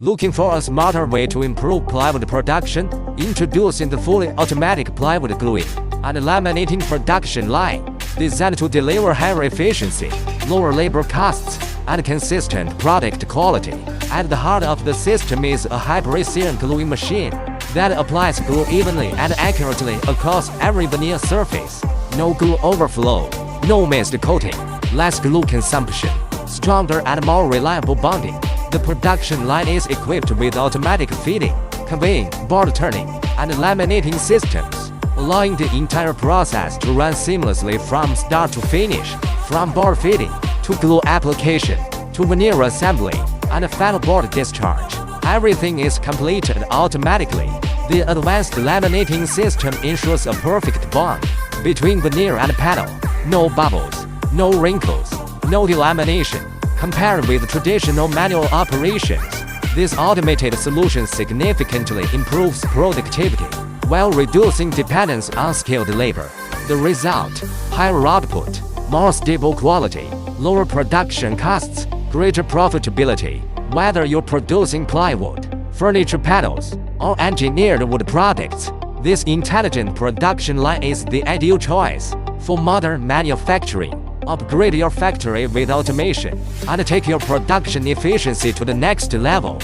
Looking for a smarter way to improve plywood production? Introducing the fully automatic plywood gluing and laminating production line, designed to deliver higher efficiency, lower labor costs, and consistent product quality. At the heart of the system is a high-precision gluing machine that applies glue evenly and accurately across every veneer surface. No glue overflow, no missed coating, less glue consumption, stronger and more reliable bonding. The production line is equipped with automatic feeding, conveying, board turning, and laminating systems, allowing the entire process to run seamlessly from start to finish, from board feeding, to glue application, to veneer assembly, and final board discharge. Everything is completed automatically. The advanced laminating system ensures a perfect bond between veneer and panel. No bubbles, no wrinkles, no delamination. Compared with traditional manual operations, this automated solution significantly improves productivity while reducing dependence on skilled labor. The result: higher output, more stable quality, lower production costs, greater profitability. Whether you're producing plywood, furniture panels, or engineered wood products, this intelligent production line is the ideal choice for modern manufacturing. Upgrade your factory with automation and take your production efficiency to the next level.